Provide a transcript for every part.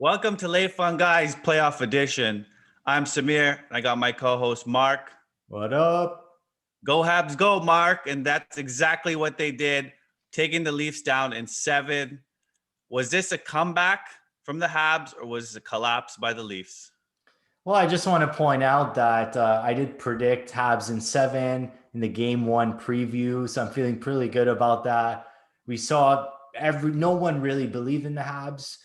Welcome to Late Fun Guys Playoff Edition. I'm Samir. I got my co-host Mark. What up? Go Habs, go, Mark! And that's exactly what they did, taking the Leafs down in 7. Was this a comeback from the Habs, or was it a collapse by the Leafs? Well, I just want to point out that I did predict Habs in 7 in the game 1 preview, so I'm feeling pretty good about that. We saw no one really believed in the Habs.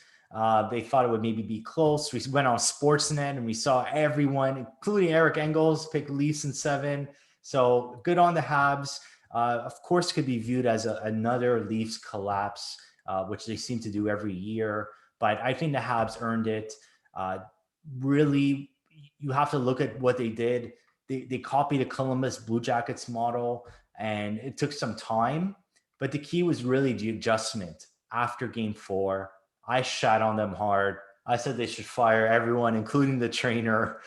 They thought it would maybe be close. We went on Sportsnet and we saw everyone, including Eric Engels, pick Leafs in 7. So good on the Habs. Of course, could be viewed as another Leafs collapse, which they seem to do every year. But I think the Habs earned it. Really, you have to look at what they did. They copied the Columbus Blue Jackets model, and it took some time. But the key was really the adjustment after game 4. I shat on them hard. I said they should fire everyone, including the trainer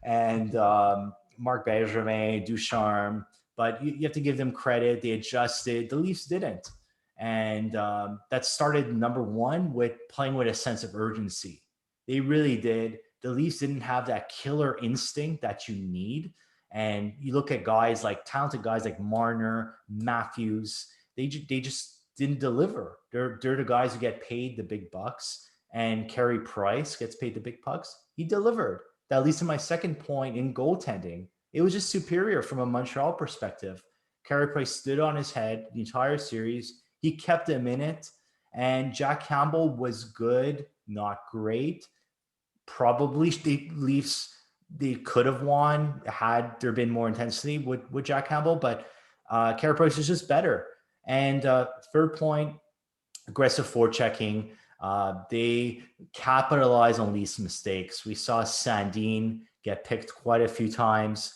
and Marc Bergevin, Ducharme. But you have to give them credit. They adjusted. The Leafs didn't. And that started, number one, with playing with a sense of urgency. They really did. The Leafs didn't have that killer instinct that you need. And you look at talented guys like Marner, Matthews, they just didn't deliver. They're the guys who get paid the big bucks. And Carey Price gets paid the big bucks. He delivered. That leads to my second point in goaltending. It was just superior from a Montreal perspective. Carey Price stood on his head the entire series. He kept them in it. And Jack Campbell was good, not great. Probably the Leafs, they could have won had there been more intensity with Jack Campbell, but Carey Price is just better. And third point, aggressive forechecking. They capitalize on Leafs mistakes. We saw Sandin get picked quite a few times,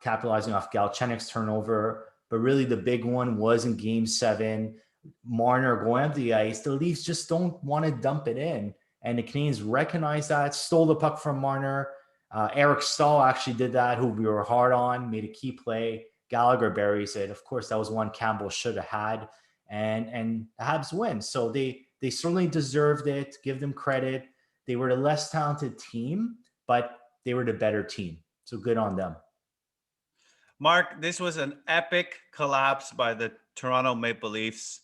capitalizing off Galchenyuk's turnover. But really the big one was in game 7. Marner going up the ice. The Leafs just don't want to dump it in. And the Canadiens recognized that, stole the puck from Marner. Eric Stahl actually did that, who we were hard on, made a key play. Gallagher buries it. Of course, that was one Campbell should have had. And the Habs win. So they certainly deserved it. Give them credit. They were the less talented team, but they were the better team. So good on them. Mark, this was an epic collapse by the Toronto Maple Leafs.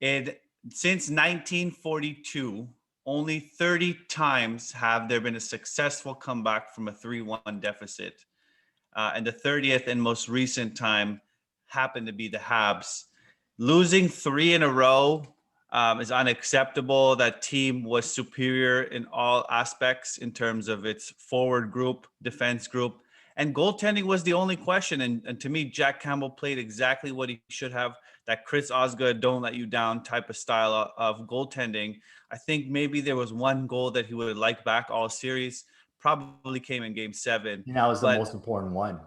Since 1942, only 30 times have there been a successful comeback from a 3-1 deficit. And the 30th and most recent time happened to be the Habs. Losing 3 in a row is unacceptable. That team was superior in all aspects in terms of its forward group, defense group, and goaltending was the only question. And to me, Jack Campbell played exactly what he should have. That Chris Osgood, don't let you down type of style of goaltending. I think maybe there was one goal that he would like back all series. Probably came in game 7. And that was the most important one.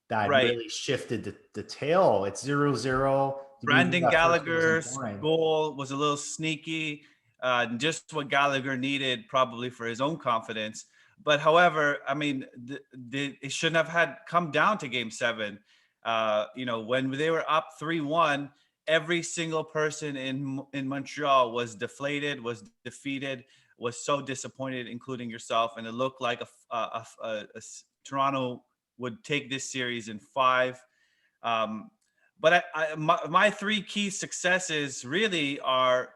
That really shifted the tail. It's 0-0. Brandon Gallagher's goal was a little sneaky, just what Gallagher needed probably for his own confidence. But however, I mean, it shouldn't have had come down to game 7. When they were up 3-1, every single person in Montreal was deflated, was defeated, was so disappointed, including yourself. And it looked like Toronto would take this series in 5. But my 3 key successes really are,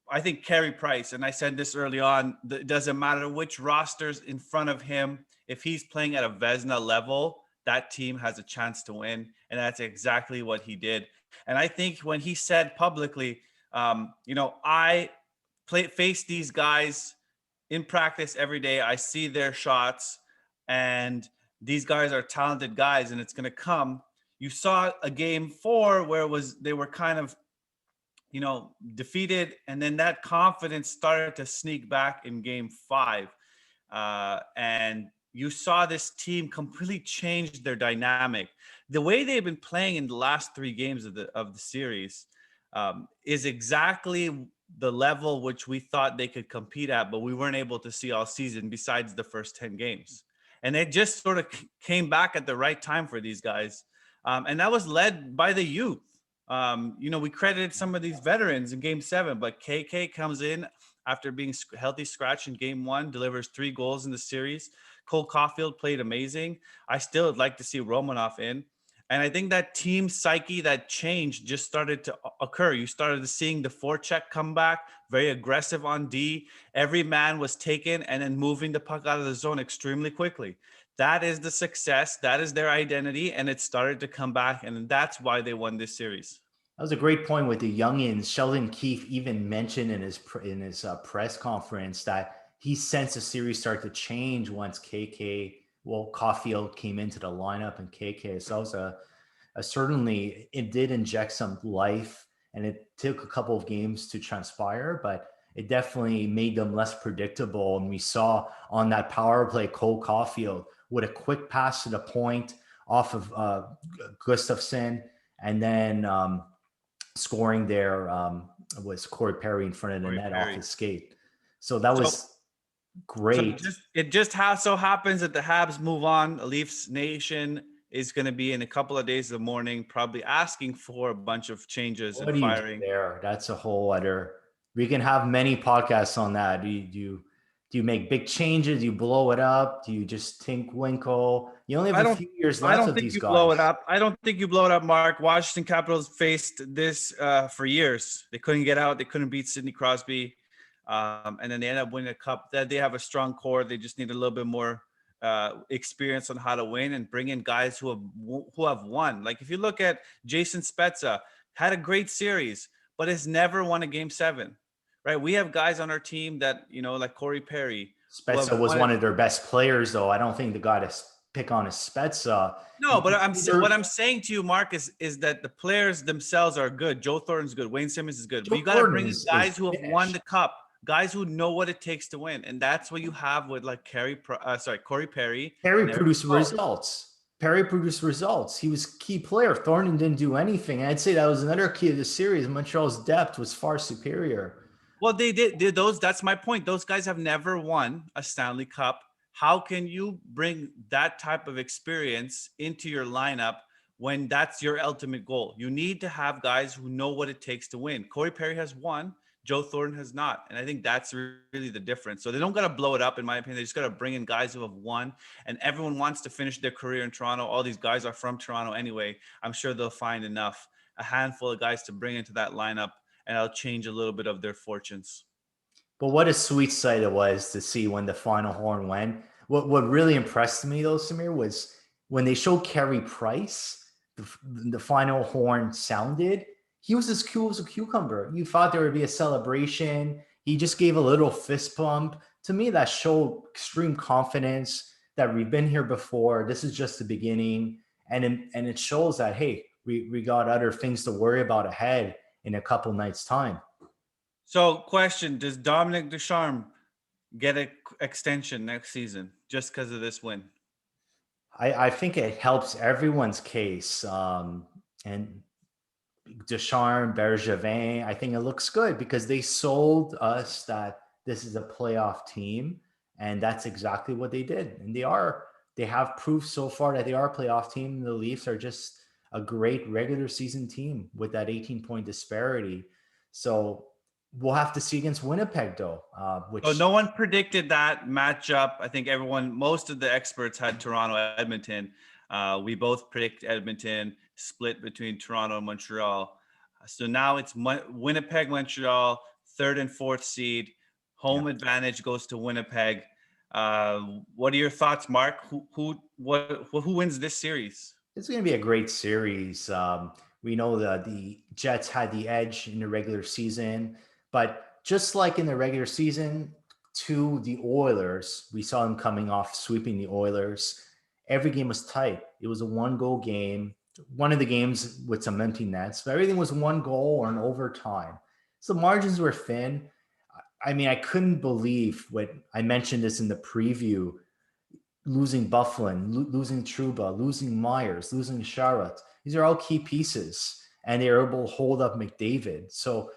I think, Carey Price. And I said this early on, it doesn't matter which roster's in front of him. If he's playing at a Vezina level, that team has a chance to win. And that's exactly what he did. And I think when he said publicly, I face these guys in practice every day. I see their shots, and these guys are talented guys, and it's going to come. You saw a game 4 where they were kind of, defeated, and then that confidence started to sneak back in game 5. And you saw this team completely change their dynamic. The way they've been playing in the last 3 games of the series is exactly the level which we thought they could compete at, but we weren't able to see all season besides the first 10 games. And it just sort of came back at the right time for these guys. And that was led by the youth. We credited some of these veterans in game 7, but KK comes in after being healthy scratch in game one, delivers 3 goals in the series. Cole Caulfield played amazing. I still would like to see Romanov in. And I think that team psyche, that change just started to occur. You started seeing the forecheck come back, very aggressive on D. Every man was taken and then moving the puck out of the zone extremely quickly. That is the success. That is their identity. And it started to come back. And that's why they won this series. That was a great point with the youngins. Sheldon Keefe even mentioned in his press conference that he sensed the series start to change once Caulfield came into the lineup, and KK. So it was certainly, it did inject some life, and it took a couple of games to transpire, but it definitely made them less predictable. And we saw on that power play, Cole Caulfield with a quick pass to the point off of Gustafsson, and then scoring there was Corey Perry in front of the net off his skate. So that was great. So it just so happens that the Habs move on. Leafs Nation is going to be in a couple of days in the morning, probably asking for a bunch of changes and firing. There, that's a whole other. We can have many podcasts on that. Do you make big changes? Do you blow it up? Do you just tinkwinkle? You only have a few years left of these guys. Blow it up. I don't think you blow it up, Mark. Washington Capitals faced this for years. They couldn't get out. They couldn't beat Sidney Crosby. And then they end up winning a cup. They have a strong core. They just need a little bit more experience on how to win and bring in guys who have won. Like if you look at Jason Spezza, had a great series, but has never won a Game 7. Right? We have guys on our team that, like Corey Perry. Spezza was one of their best players, though. I don't think the guy to pick on is Spezza. No, but what I'm saying to you, Mark, is that the players themselves are good. Joe Thornton's good. Wayne Simmons is good. But you got to bring in guys who have won the cup, guys who know what it takes to win, and that's what you have with like Corey Perry. Perry produced results. Perry produced results. He was key player. Thornton didn't do anything. And I'd say that was another key of the series. Montreal's depth was far superior. Well, they did those. That's my point. Those guys have never won a Stanley Cup. How can you bring that type of experience into your lineup when that's your ultimate goal? You need to have guys who know what it takes to win. Corey Perry has won. Joe Thornton has not. And I think that's really the difference. So they don't got to blow it up, in my opinion. They just got to bring in guys who have won. And everyone wants to finish their career in Toronto. All these guys are from Toronto anyway. I'm sure they'll find a handful of guys to bring into that lineup, and I'll change a little bit of their fortunes. But what a sweet sight it was to see when the final horn went. What really impressed me, though, Samir, was when they showed Carey Price, the final horn sounded, he was as cool as a cucumber. You thought there would be a celebration. He just gave a little fist bump. To me, that showed extreme confidence that we've been here before. This is just the beginning. And it shows that, hey, we got other things to worry about ahead in a couple nights' time. So, question, does Dominic Ducharme get an extension next season just because of this win? I think it helps everyone's case. And Ducharme, Bergevin, I think it looks good because they sold us that this is a playoff team, and that's exactly what they did. And they have proof so far that they are a playoff team. The Leafs are just a great regular season team with that 18-point disparity. So we'll have to see against Winnipeg, though. No one predicted that matchup. I think most of the experts had Toronto, Edmonton. We both predict Edmonton, split between Toronto and Montreal. So now it's Winnipeg, Montreal, 3rd and 4th seed. Home advantage goes to Winnipeg. What are your thoughts, Mark? Who wins this series? It's going to be a great series. We know that the Jets had the edge in the regular season, but just like in the regular season to the Oilers, we saw them coming off sweeping the Oilers. Every game was tight. It was a 1-goal game. One of the games with some empty nets, but everything was 1 goal or an overtime. So margins were thin. I mean, I couldn't believe what I mentioned this in the preview, losing Bufflin, losing Trouba, losing Myers, losing Charlotte. These are all key pieces, and they were able to hold up McDavid. So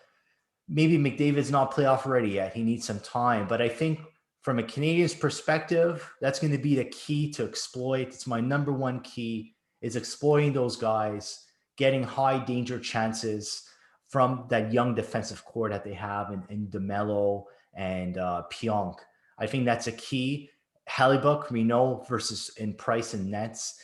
maybe McDavid's not playoff ready yet. He needs some time. But I think from a Canadiens perspective, that's going to be the key to exploit. It's my number one key, is exploiting those guys, getting high danger chances from that young defensive core that they have in DeMello and Pionk. I think that's a key. Hellebuck, we know, versus in Price and Nets.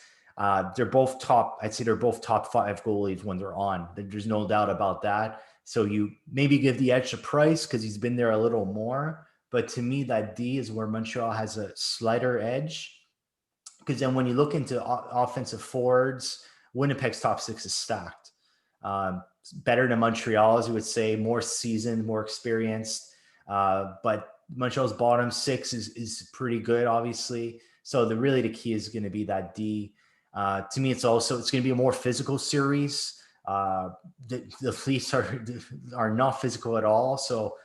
They're both top. I'd say they're both top 5 goalies when they're on. There's no doubt about that. So you maybe give the edge to Price because he's been there a little more. But to me, that D is where Montreal has a slighter edge. Because then when you look into offensive forwards, Winnipeg's top 6 is stacked. Better than Montreal, as you would say, more seasoned, more experienced. But Montreal's bottom 6 is pretty good, obviously. So the key is going to be that D. To me, it's going to be a more physical series. The Fleets are not physical at all. So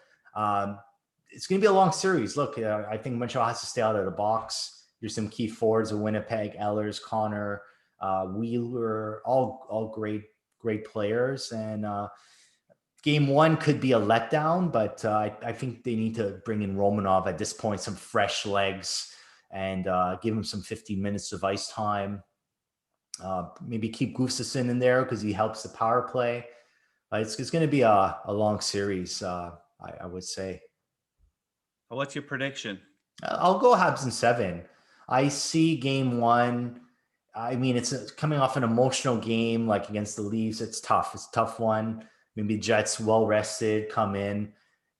it's going to be a long series. Look, I think Montreal has to stay out of the box. There's some key forwards of Winnipeg: Ehlers, Connor, Wheeler, all great players. And game 1 could be a letdown, but I think they need to bring in Romanov at this point, some fresh legs, and give him some 15 minutes of ice time. Maybe keep Gustafsson in there because he helps the power play. It's going to be a long series, I would say. What's your prediction? I'll go Habs in 7. I see game 1. I mean, it's coming off an emotional game like against the Leafs. It's tough. It's a tough one. Maybe Jets well rested, come in.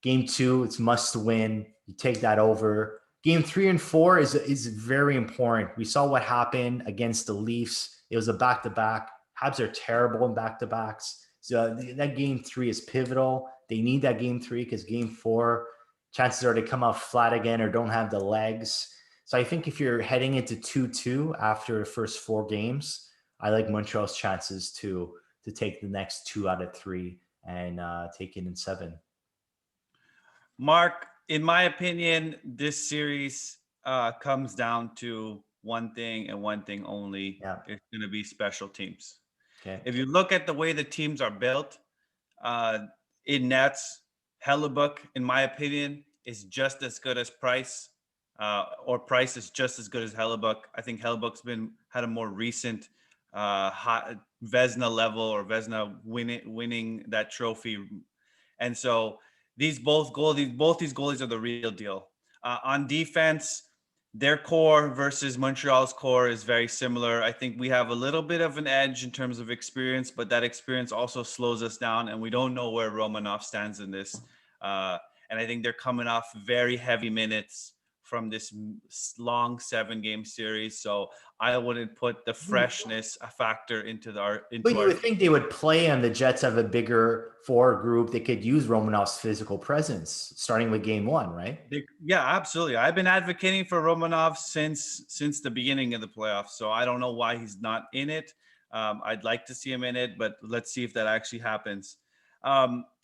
Game 2, it's must win. You take that over. Game 3 and 4 is very important. We saw what happened against the Leafs. It was a back-to-back. Habs are terrible in back-to-backs. So that game 3 is pivotal. They need that game 3 because game 4, chances are they come out flat again or don't have the legs. So I think if you're heading into 2-2 after the first 4 games, I like Montreal's chances to take the next 2 out of 3 and take it in 7. Mark, in my opinion, this series comes down to one thing and one thing only. Yeah. It's going to be special teams. Okay. If you look at the way the teams are built, in nets, Hellebuck, in my opinion, is just as good as Price, or Price is just as good as Hellebuck. I think Hellebuck's had a more recent Vezina level or Vezina winning that trophy, and so both these goalies are the real deal. On defense, their core versus Montreal's core is very similar. I think we have a little bit of an edge in terms of experience, but that experience also slows us down, and we don't know where Romanov stands in this. And I think they're coming off very heavy minutes from this long 7-game series. So I wouldn't put the freshness a factor into our. But you would think they would play on the Jets have a bigger forward group. They could use Romanov's physical presence, starting with game 1, right? Yeah, absolutely. I've been advocating for Romanov since the beginning of the playoffs. So I don't know why he's not in it. I'd like to see him in it, but let's see if that actually happens.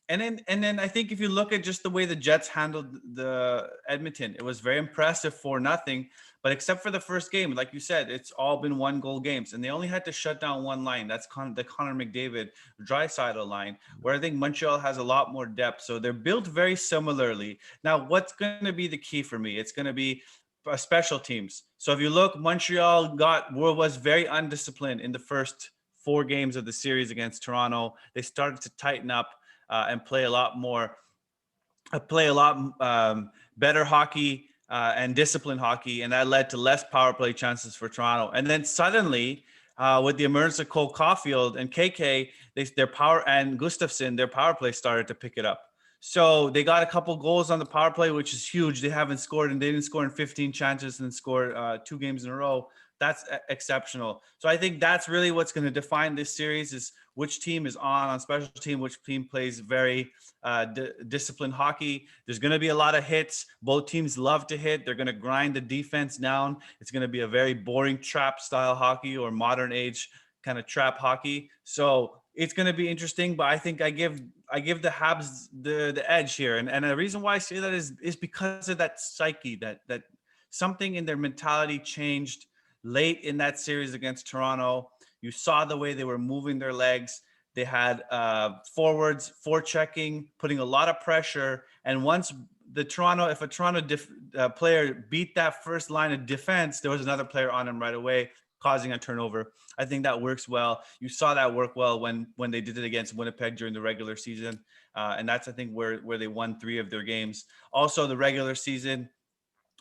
And then I think if you look at just the way the Jets handled the Edmonton, it was very impressive 4-0. But except for the first game, like you said, it's all been 1-goal games, and they only had to shut down one line. That's the Connor McDavid Draisaitl line, where I think Montreal has a lot more depth. So they're built very similarly. Now, what's going to be the key for me? It's going to be special teams. So if you look, Montreal was very undisciplined in the first 4 games of the series against Toronto. They started to tighten up and play a lot better hockey and disciplined hockey, and that led to less power play chances for Toronto. And then suddenly, with the emergence of Cole Caulfield and KK, their power and Gustafsson, their power play started to pick it up. So they got a couple goals on the power play, which is huge. They haven't scored, and they didn't score in 15 chances and scored 2 games in a row. That's exceptional. So I think that's really what's going to define this series is which team is on special team, which team plays very disciplined hockey. There's going to be a lot of hits. Both teams love to hit. They're going to grind the defense down. It's going to be a very boring trap style hockey or modern age kind of trap hockey. So it's going to be interesting, but I think I give the Habs the edge here. And the reason why I say that is because of that psyche, that something in their mentality changed late in that series against Toronto. You saw the way they were moving their legs. They had forwards forechecking, putting a lot of pressure. And once if a Toronto player beat that first line of defense, there was another player on him right away. causing a turnover. I think that works well. You saw that work well when they did it against Winnipeg during the regular season, and that's, I think, where they won 3 of their games. Also, the regular season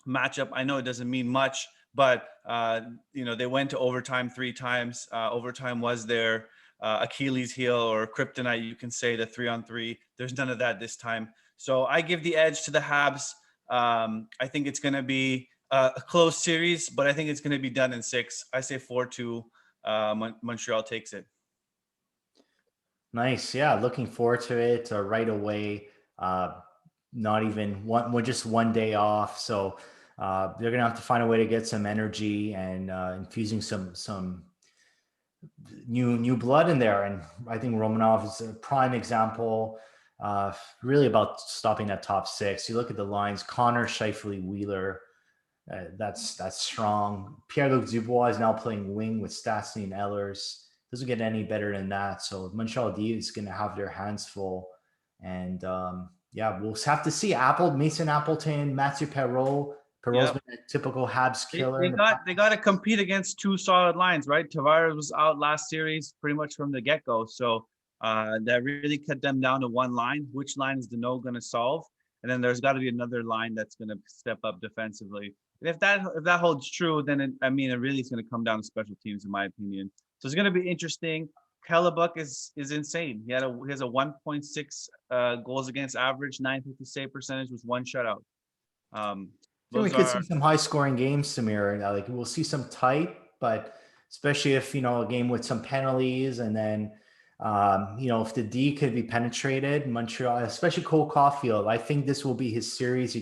matchup, I know it doesn't mean much, but they went to overtime 3 times. Overtime was their Achilles heel or kryptonite, you can say, the 3-on-3. There's none of that this time. So I give the edge to the Habs. I think it's going to be a close series, but I think it's going to be done in 6. I say 4-2. Montreal takes it. Nice. Yeah. Looking forward to it right away. Not even just one day off. So they're going to have to find a way to get some energy and infusing some new blood in there. And I think Romanov is a prime example, really about stopping that top 6. You look at the lines: Connor, Scheifele, Wheeler. That's strong. Pierre-Luc Dubois is now playing wing with Stastny and Ehlers. Doesn't get any better than that. So Montreal D is going to have their hands full. And we'll have to see. Mason Appleton, Mathieu Perreault. Perreault's been a typical Habs killer. They got to compete against 2 solid lines, right? Tavares was out last series pretty much from the get-go. So that really cut them down to one line. Which line is Danault going to solve? And then there's got to be another line that's going to step up defensively. And if that holds true, then it really is going to come down to special teams, in my opinion. So it's going to be interesting. Hellebuck is insane. He has a 1.6 goals against average, 950 save percentage with 1 shutout. We could see some high scoring games, Samir. Like we'll see some tight, but especially if a game with some penalties, and then if the D could be penetrated, Montreal, especially Cole Caulfield, I think this will be his series.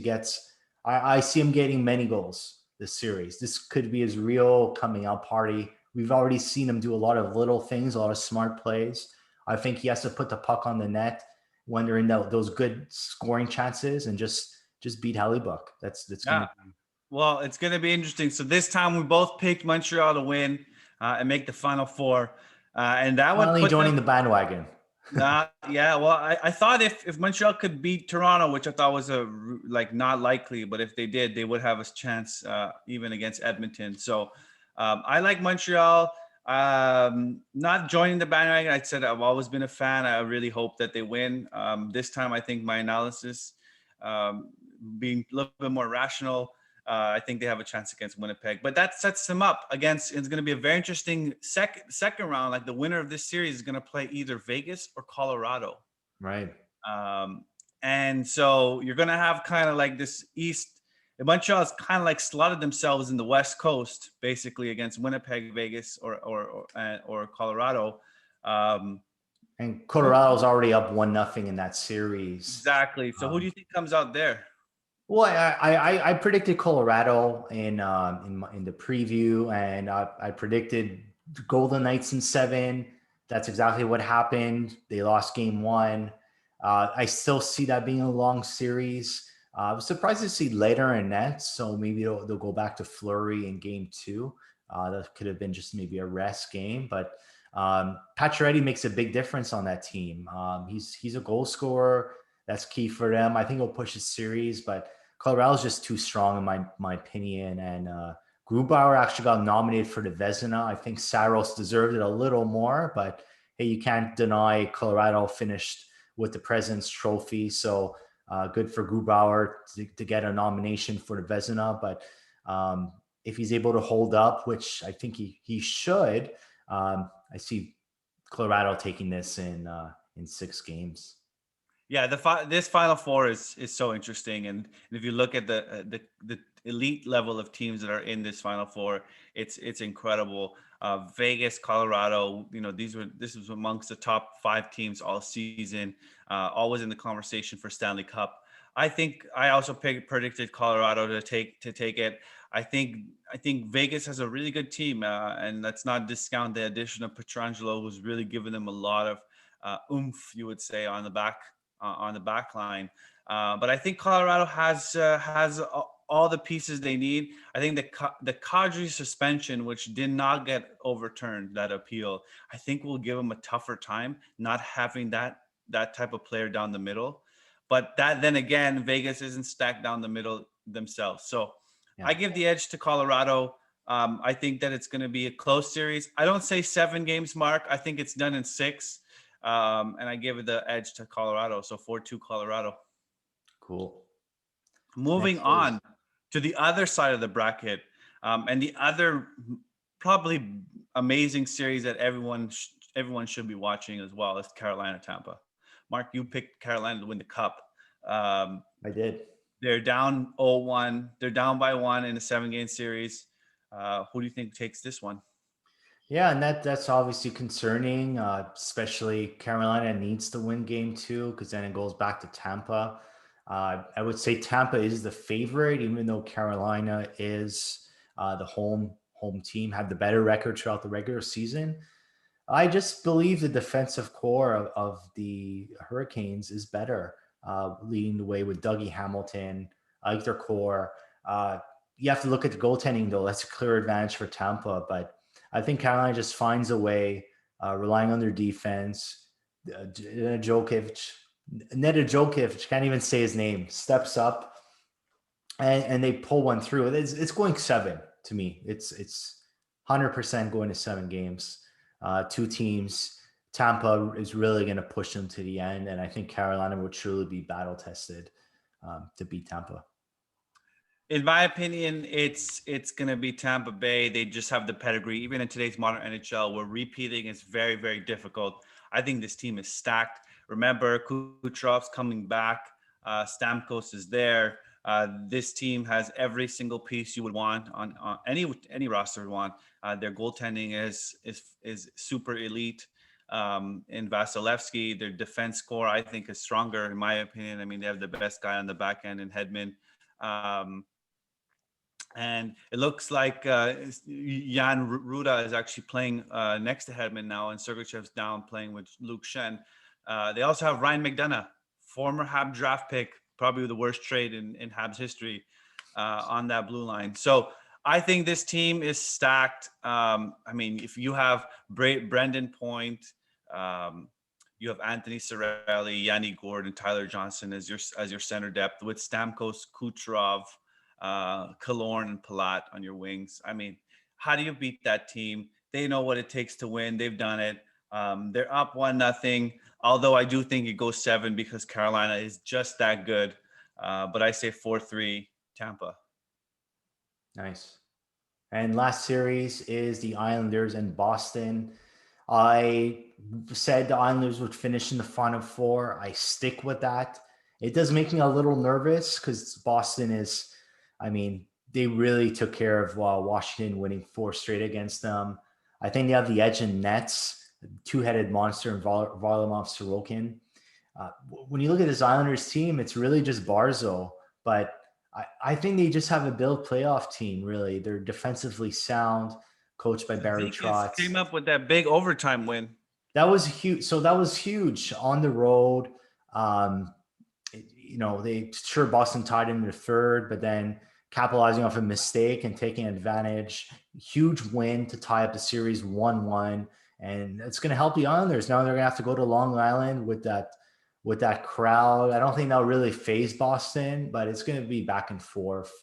I see him getting many goals this series. This could be his real coming out party. We've already seen him do a lot of little things, a lot of smart plays. I think he has to put the puck on the net when they're in those good scoring chances and just beat Hellebuck. That's gonna be... Well, it's gonna be interesting. So this time we both picked Montreal to win and make the Final Four, and that finally would joining the bandwagon. Yeah. Well, I thought if Montreal could beat Toronto, which I thought was not likely, but if they did, they would have a chance even against Edmonton. So I like Montreal. Not joining the bandwagon. I said I've always been a fan. I really hope that they win. This time, I think my analysis, being a little bit more rational, I think they have a chance against Winnipeg. But that sets them up against. It's going to be a very interesting second round. Like the winner of this series is going to play either Vegas or Colorado. Right. And so you're going to have kind of like this East. Montreal's kind of like slotted themselves in the West Coast, basically, against Winnipeg, Vegas, or Colorado. And Colorado's already up 1-0 in that series. Exactly. So who do you think comes out there? Well, I predicted Colorado in the preview, and I predicted Golden Knights in 7. That's exactly what happened. They lost game 1. I still see that being a long series. I was surprised to see later in nets, so maybe they'll go back to Fleury in game 2. That could have been just maybe a rest game, but Pacioretty makes a big difference on that team. He's a goal scorer. That's key for them. I think he'll push the series, but Colorado's just too strong in my opinion. And Grubauer actually got nominated for the Vezina. I think Saros deserved it a little more, but hey, you can't deny Colorado finished with the President's Trophy. So good for Grubauer to get a nomination for the Vezina. But if he's able to hold up, which I think he should, I see Colorado taking this in 6 games. Yeah, this Final Four is so interesting, and if you look at the elite level of teams that are in this Final Four, it's incredible. Vegas, Colorado, this was amongst the top 5 teams all season, always in the conversation for Stanley Cup. I think I also predicted Colorado to take it. I think Vegas has a really good team, and let's not discount the addition of Pietrangelo, who's really given them a lot of oomph, you would say, on the back line. But I think Colorado has all the pieces they need. I think the Kadri suspension, which did not get overturned, that appeal, I think will give them a tougher time not having that type of player down the middle. But then again, Vegas isn't stacked down the middle themselves. So yeah. I give the edge to Colorado. I think that it's going to be a close series. I don't say 7 games, Mark. I think it's done in 6. And I give it the edge to Colorado. So 4-2 Colorado. Cool. Moving Next series. on to the other side of the bracket, and the other probably amazing series that everyone should be watching as well is Carolina Tampa. Mark, you picked Carolina to win the cup. I did. They're down 0-1. They're down by 1 in a 7-game series. Who do you think takes this one? Yeah, and that's obviously concerning. Especially Carolina needs to win game 2 because then it goes back to Tampa. I would say Tampa is the favorite, even though Carolina is the home team, had the better record throughout the regular season. I just believe the defensive core of the Hurricanes is better, leading the way with Dougie Hamilton. I like their core. You have to look at the goaltending, though. That's a clear advantage for Tampa. But I think Carolina just finds a way, relying on their defense. Nedeljkovic, can't even say his name, steps up and they pull one through. It's going 7 to me. It's 100% going to 7 games. 2 teams. Tampa is really going to push them to the end, and I think Carolina will truly be battle tested to beat Tampa. In my opinion, it's going to be Tampa Bay. They just have the pedigree. Even in today's modern NHL, where repeating is very, very difficult. I think this team is stacked. Remember, Kucherov's coming back. Stamkos is there. This team has every single piece you would want on any roster would want. Their goaltending is super elite. In Vasilevsky, their defense core, I think, is stronger, in my opinion. I mean, they have the best guy on the back end in Hedman. And it looks like Jan Ruda is actually playing next to Hedman now, and Sergachev's down playing with Luke Shen. They also have Ryan McDonough, former Habs draft pick, probably the worst trade in Habs history, on that blue line. So I think this team is stacked. I mean, if you have Brendan Point, you have Anthony Cirelli, Yanni Gordon, Tyler Johnson as your center depth, with Stamkos, Kucherov, Killorn, and Palat on your wings. I mean, how do you beat that team? They know what it takes to win. They've done it. They're up 1-0. Although I do think it goes 7 because Carolina is just that good. But I say 4-3 Tampa. Nice. And last series is the Islanders and Boston. I said the Islanders would finish in the Final Four. I stick with that. It does make me a little nervous because Boston is, I mean, they really took care of Washington, winning 4 straight against them. I think they have the edge in nets, two-headed monster in Varlamov Sorokin. When you look at this Islanders team, it's really just Barzal, but I think they just have a built playoff team, really. They're defensively sound, coached by Barry Trotz. Came up with that big overtime win. That was huge. So that was huge on the road. Boston tied in the 3rd, but then capitalizing off a mistake and taking advantage. Huge win to tie up the series 1-1. And it's going to help the Islanders. Now they're going to have to go to Long Island with that crowd. I don't think that'll really phase Boston, but it's going to be back and forth.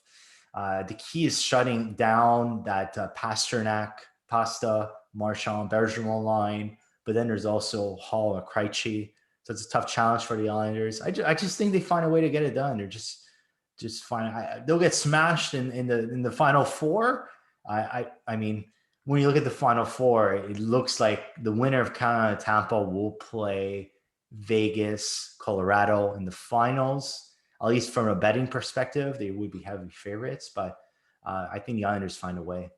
The key is shutting down that Pasternak, Pasta, Marchand, Bergeron line. But then there's also Hall and Krejci. So it's a tough challenge for the Islanders. I just think they find a way to get it done. They're just fine. They'll get smashed in the Final Four. I mean, when you look at the Final Four, it looks like the winner of Carolina Tampa will play Vegas, Colorado in the finals. At least from a betting perspective, they would be heavy favorites. But I think the Islanders find a way.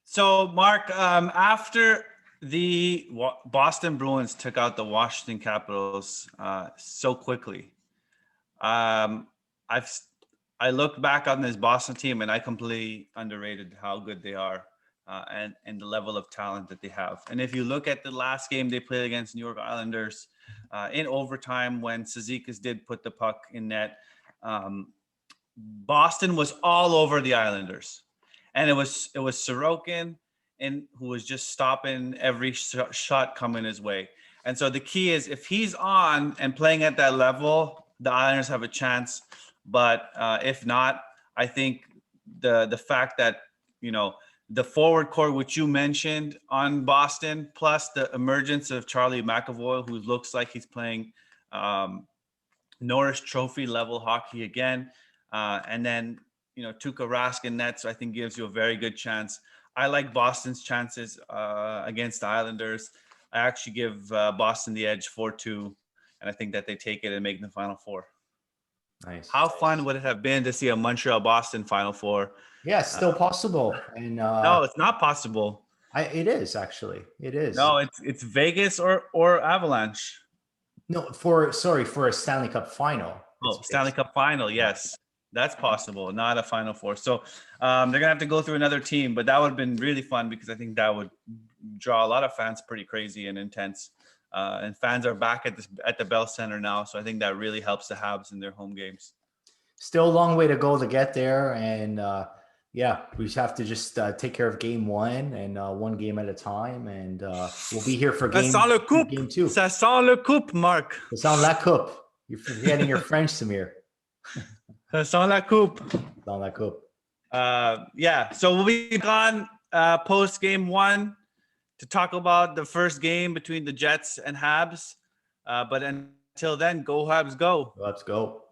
So, Mark, after the Boston Bruins took out the Washington Capitals so quickly, I look back on this Boston team and I completely underrated how good they are and the level of talent that they have. And if you look at the last game they played against New York Islanders in overtime, when Cizikas did put the puck in net, Boston was all over the Islanders, and it was Sorokin who was just stopping every shot coming his way. And so the key is, if he's on and playing at that level, the Islanders have a chance. But if not, I think the fact that the forward core, which you mentioned on Boston, plus the emergence of Charlie McAvoy, who looks like he's playing Norris Trophy level hockey again. And then, Tuukka Rask in net, so I think gives you a very good chance. I like Boston's chances against the Islanders. I actually give Boston the edge 4-2, and I think that they take it and make the Final Four. Nice. How fun would it have been to see a Montreal-Boston Final Four? Yeah, it's still possible. And no, it's not possible. It is actually. It is. No, it's Vegas or Avalanche. No, for a Stanley Cup final. Stanley Cup final, yes. That's possible, not a Final Four. So they're going to have to go through another team, but that would have been really fun because I think that would draw a lot of fans pretty crazy and intense. And fans are back at the Bell Center now, so I think that really helps the Habs in their home games. Still a long way to go to get there, and we just have to just take care of game one and one game at a time, and we'll be here for game 2. Ça sent le coupe, Mark. Ça sent la coupe. You're forgetting your French, Samir. Ça sent la coupe. Ça sent la coupe. So we'll be on post game 1 to talk about the first game between the Jets and Habs. But until then, go Habs, go. Let's go.